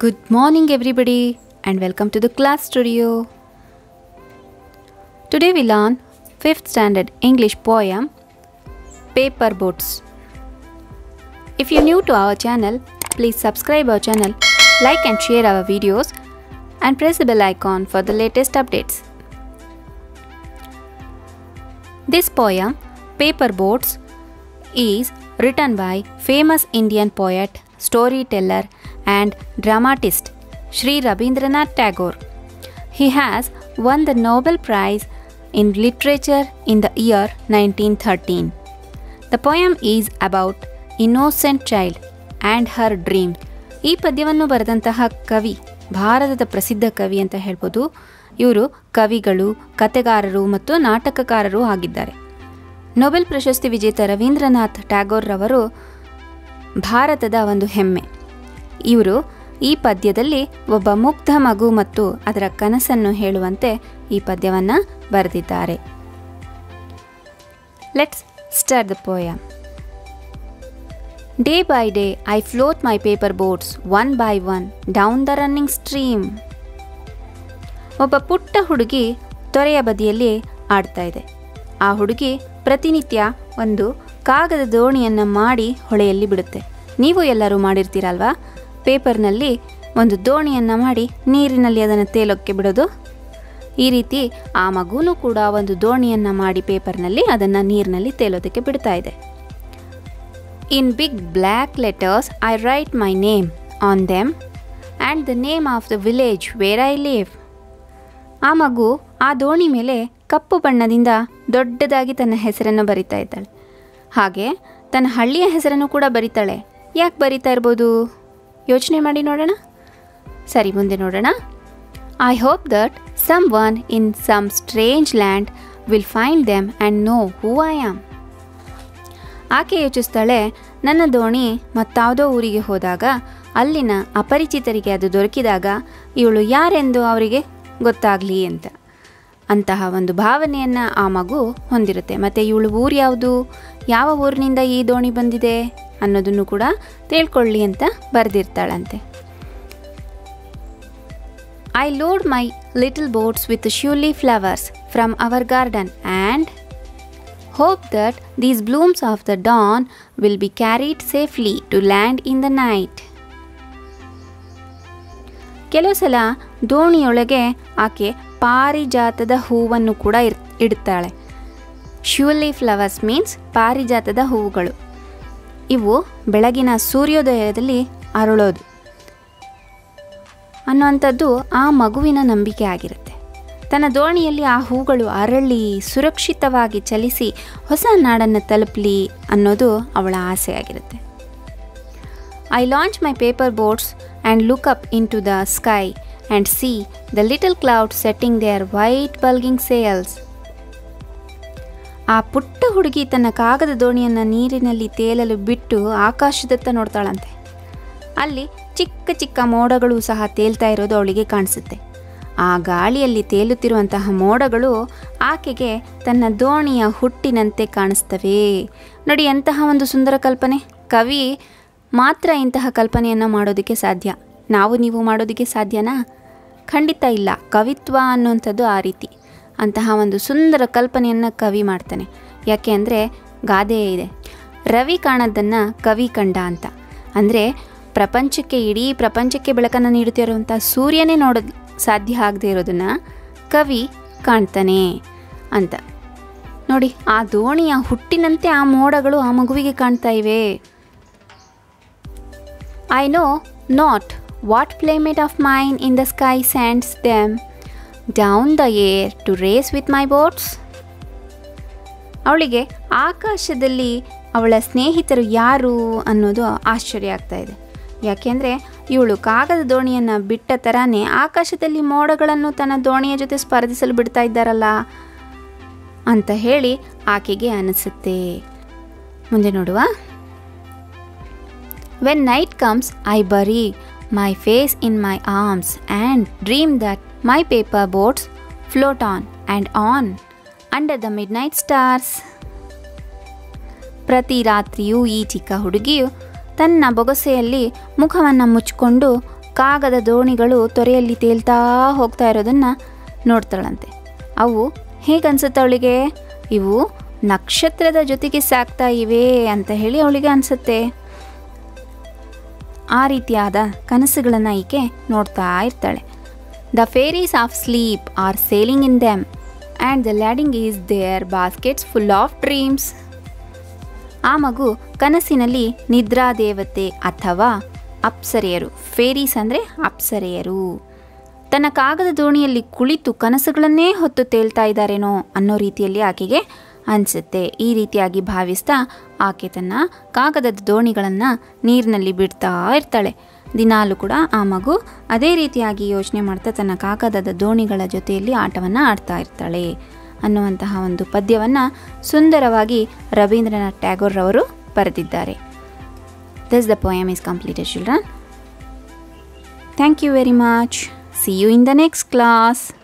Good morning everybody and welcome to the class studio. Today we learn 5th standard English poem Paper Boats. If you're new to our channel, please subscribe our channel, like and share our videos and press the bell icon for the latest updates. This poem Paper Boats is written by famous Indian poet, storyteller and dramatist Sri Rabindranath Tagore. He has won the Nobel Prize in Literature in the year 1913. The poem is about innocent child and her dream. ಈ ಪದ್ಯವನ್ನು ಬರೆದಂತಹ ಕವಿ ಭಾರತದ ಪ್ರಸಿದ್ಧ ಕವಿ ಅಂತ ಹೇಳ್ಬೋದು. ಇವರು ಕವಿಗಳು, ಕಥೆಗಾರರು ಮತ್ತು ನಾಟಕಕಾರರು ಆಗಿದ್ದಾರೆ. ನೊಬೆಲ್ ಪ್ರಶಸ್ತಿ ವಿಜೇತ ರವೀಂದ್ರನಾಥ್ ಟ್ಯಾಗೋರ್ ರವರು ಭಾರತದ ಒಂದು ಹೆಮ್ಮೆ. ಇವರು ಈ ಪದ್ಯದಲ್ಲಿ ಒಬ್ಬ ಮುಗ್ಧ ಮಗು ಮತ್ತು ಅದರ ಕನಸನ್ನು ಹೇಳುವಂತೆ ಈ ಪದ್ಯವನ್ನು ಬರೆದಿದ್ದಾರೆ. Let's start the poem. Day by day I float my paper boats one by one down the running stream. ಒಬ್ಬ ಪುಟ್ಟ ಹುಡುಗಿ ತೊರೆಯ ಬದಿಯಲ್ಲಿ ಆಡ್ತಾ ಇದೆ. ಆ ಹುಡುಗಿ ಪ್ರತಿನಿತ್ಯ ಒಂದು ಕಾಗದ ದೋಣಿಯನ್ನು ಮಾಡಿ ಹೊಳೆಯಲ್ಲಿ ಬಿಡುತ್ತೆ. ನೀವು ಎಲ್ಲರೂ ಮಾಡಿರ್ತೀರಲ್ವಾ, ಪೇಪರ್ನಲ್ಲಿ ಒಂದು ದೋಣಿಯನ್ನು ಮಾಡಿ ನೀರಿನಲ್ಲಿ ಅದನ್ನು ತೇಲೋಕ್ಕೆ ಬಿಡೋದು. ಈ ರೀತಿ ಆ ಮಗುನೂ ಕೂಡ ಒಂದು ದೋಣಿಯನ್ನು ಮಾಡಿ ಪೇಪರ್ನಲ್ಲಿ ಅದನ್ನು ನೀರಿನಲ್ಲಿ ತೇಲೋದಕ್ಕೆ ಬಿಡ್ತಾ ಇದೆ. In big black letters I write my name on them and the name of the village where I live. ಆ ಮಗು ಆ ದೋಣಿ ಮೇಲೆ ಕಪ್ಪು ಬಣ್ಣದಿಂದ ದೊಡ್ಡದಾಗಿ ತನ್ನ ಹೆಸರನ್ನು ಬರಿತಾ ಇದ್ದಾಳೆ. ಹಾಗೆ ತನ್ನ ಹಳ್ಳಿಯ ಹೆಸರನ್ನು ಕೂಡ ಬರಿತಾಳೆ. ಯಾಕೆ ಬರಿತಾ ಇರ್ಬೋದು ಯೋಚನೆ ಮಾಡಿ ನೋಡೋಣ. ಸರಿ, ಮುಂದೆ ನೋಡೋಣ. I hope that someone in some strange land will find them and know who I am. ಆಕೆ ಯೋಚಿಸ್ತಾಳೆ, ನನ್ನ ದೋಣಿ ಮತ್ತಾವುದೋ ಊರಿಗೆ ಹೋದಾಗ ಅಲ್ಲಿನ ಅಪರಿಚಿತರಿಗೆ ಅದು ದೊರಕಿದಾಗ ಇವಳು ಯಾರೆಂದು ಅವರಿಗೆ ಗೊತ್ತಾಗಲಿ ಅಂತ. ಅಂತಹ ಒಂದು ಭಾವನೆಯನ್ನು ಆ ಮಗು ಹೊಂದಿರುತ್ತೆ. ಮತ್ತು ಇವಳು ಊರು ಯಾವುದು, ಯಾವ ಊರಿನಿಂದ ಈ ದೋಣಿ ಬಂದಿದೆ ಅನ್ನೋದನ್ನು ಕೂಡ ತಿಳ್ಕೊಳ್ಳಿ ಅಂತ ಬರೆದಿರ್ತಾಳಂತೆ. I load my little boats with surely flowers from our garden and hope that these blooms of the dawn will be carried safely to land in the night. ಕೆಲವು ಸಲ ದೋಣಿಯೊಳಗೆ ಆಕೆ ಪಾರಿಜಾತದ ಹೂವನ್ನು ಕೂಡ ಇಡ್ತಾಳೆ. ಶ್ಯೂಲಿ ಫ್ಲವರ್ಸ್ ಮೀನ್ಸ್ ಪಾರಿಜಾತದ ಹೂವುಗಳು. ಇವು ಬೆಳಗಿನ ಸೂರ್ಯೋದಯದಲ್ಲಿ ಅರಳೋದು ಅನ್ನುವಂಥದ್ದು ಆ ಮಗುವಿನ ನಂಬಿಕೆ ಆಗಿರುತ್ತೆ. ತನ್ನ ದೋಣಿಯಲ್ಲಿ ಆ ಹೂಗಳು ಅರಳಿ ಸುರಕ್ಷಿತವಾಗಿ ಚಲಿಸಿ ಹೊಸ ನಾಡನ್ನು ತಲುಪಲಿ ಅನ್ನೋದು ಅವಳ ಆಸೆಯಾಗಿರುತ್ತೆ. I launch my paper boats and look up into the sky and see the little clouds setting their white bulging sails. ಆ ಪುಟ್ಟ ಹುಡುಗಿ ತನ್ನ ಕಾಗದ ದೋಣಿಯನ್ನು ನೀರಿನಲ್ಲಿ ತೇಲಲು ಬಿಟ್ಟು ಆಕಾಶದತ್ತ ನೋಡ್ತಾಳಂತೆ. ಅಲ್ಲಿ ಚಿಕ್ಕ ಚಿಕ್ಕ ಮೋಡಗಳು ಸಹ ತೇಲ್ತಾ ಇರೋದು ಅವಳಿಗೆ ಕಾಣಿಸುತ್ತೆ. ಆ ಗಾಳಿಯಲ್ಲಿ ತೇಲುತ್ತಿರುವಂತಹ ಮೋಡಗಳು ಆಕೆಗೆ ತನ್ನ ದೋಣಿಯ ಹುಟ್ಟಿನಂತೆ ಕಾಣಿಸ್ತವೆ. ನೋಡಿ, ಎಂತಹ ಒಂದು ಸುಂದರ ಕಲ್ಪನೆ. ಕವಿ ಮಾತ್ರ ಇಂತಹ ಕಲ್ಪನೆಯನ್ನು ಮಾಡೋದಕ್ಕೆ ಸಾಧ್ಯ. ನಾವು ನೀವು ಮಾಡೋದಕ್ಕೆ ಸಾಧ್ಯನಾ? ಖಂಡಿತ ಇಲ್ಲ. ಕವಿತ್ವ ಅನ್ನುವಂಥದ್ದು ಆ ರೀತಿ. ಅಂತಹ ಒಂದು ಸುಂದರ ಕಲ್ಪನೆಯನ್ನು ಕವಿ ಮಾಡ್ತಾನೆ. ಯಾಕೆ ಅಂದರೆ ಗಾದೆ ಇದೆ, ರವಿ ಕಾಣೋದನ್ನು ಕವಿ ಕಂಡ ಅಂತ. ಅಂದರೆ ಪ್ರಪಂಚಕ್ಕೆ, ಇಡೀ ಪ್ರಪಂಚಕ್ಕೆ ಬೆಳಕನ್ನು ನೀಡುತ್ತಿರುವಂಥ ಸೂರ್ಯನೇ ನೋಡೋದು ಸಾಧ್ಯ ಆಗದೆ ಇರೋದನ್ನು ಕವಿ ಕಾಣ್ತಾನೆ ಅಂತ. ನೋಡಿ, ಆ ದೋಣಿಯ ಹುಟ್ಟಿನಂತೆ ಆ ಮೋಡಗಳು ಆ ಮಗುವಿಗೆ ಕಾಣ್ತಾ ಇವೆ. I know not what playmate of mine in the sky sends them down the air to race with my boats. ಅವಳಿಗೆ ಆಕಾಶದಲ್ಲಿ ಅವಳ ಸ್ನೇಹಿತರು ಯಾರು ಅನ್ನೋದು ಆಶ್ಚರ್ಯ ಆಗ್ತಾ ಇದೆ. ಯಾಕೆಂದರೆ ಇವಳು ಕಾಗದ ದೋಣಿಯನ್ನು ಬಿಟ್ಟ ಥರನೇ ಆಕಾಶದಲ್ಲಿ ಮೋಡಗಳನ್ನು ತನ್ನ ದೋಣಿಯ ಜೊತೆ ಸ್ಪರ್ಧಿಸಲು ಬಿಡ್ತಾ ಇದ್ದಾರಲ್ಲ ಅಂತ ಹೇಳಿ ಆಕೆಗೆ ಅನಿಸುತ್ತೆ. ಮುಂದೆ ನೋಡುವ. When night comes, I bury my face in my arms and dream that my paper boats float on and on under the midnight stars. ಪ್ರತಿ ರಾತ್ರಿಯೂ ಈ ಚಿಕ್ಕ ಹುಡುಗಿಯು ತನ್ನ ಬೊಗಸೆಯಲ್ಲಿ ಮುಖವನ್ನು ಮುಚ್ಚಿಕೊಂಡು ಕಾಗದ ದೋಣಿಗಳು ತೊರೆಯಲ್ಲಿ ತೇಲ್ತಾ ಹೋಗ್ತಾ ಇರೋದನ್ನು ನೋಡ್ತಾಳಂತೆ. ಅವು ಹೇಗನ್ಸುತ್ತೆ ಅವಳಿಗೆ? ಇವು ನಕ್ಷತ್ರದ ಜೊತೆಗೆ ಸಾಗ್ತಾ ಇವೆ ಅಂತ ಹೇಳಿ ಅವಳಿಗೆ ಅನಿಸುತ್ತೆ. ಆ ರೀತಿಯಾದ ಕನಸುಗಳನ್ನು ಈಕೆ ನೋಡ್ತಾ ಇರ್ತಾಳೆ. The fairies of sleep are sailing in them and the lading is their baskets full of dreams. ಆ ಮಗು ಕನಸಿನಲ್ಲಿ ನಿದ್ರಾದೇವತೆ ಅಥವಾ ಅಪ್ಸರೆಯರು, ಫೇರೀಸ್ ಅಂದರೆ ಅಪ್ಸರೆಯರು, ತನ್ನ ಕಾಗದ ದೋಣಿಯಲ್ಲಿ ಕುಳಿತು ಕನಸುಗಳನ್ನೇ ಹೊತ್ತು ತೇಲ್ತಾ ಇದ್ದಾರೇನೋ ಅನ್ನೋ ರೀತಿಯಲ್ಲಿ ಆಕೆಗೆ ಅನಿಸುತ್ತೆ. ಈ ರೀತಿಯಾಗಿ ಭಾವಿಸ್ತಾ ಆಕೆ ತನ್ನ ಕಾಗದದ ದೋಣಿಗಳನ್ನು ನೀರಿನಲ್ಲಿ ಬಿಡ್ತಾ ಇರ್ತಾಳೆ. ದಿನಾಲೂ ಕೂಡ ಆ ಮಗು ಅದೇ ರೀತಿಯಾಗಿ ಯೋಚನೆ ಮಾಡ್ತಾ ತನ್ನ ಕಾಗದದ ದೋಣಿಗಳ ಜೊತೆಯಲ್ಲಿ ಆಟವನ್ನು ಆಡ್ತಾ ಇರ್ತಾಳೆ ಅನ್ನುವಂತಹ ಒಂದು ಪದ್ಯವನ್ನು ಸುಂದರವಾಗಿ ರವೀಂದ್ರನಾಥ್ ಟ್ಯಾಗೋರ್ ರವರು ಬರೆದಿದ್ದಾರೆ. Thus the poem is completed, children. Thank you very much. See you in the next class.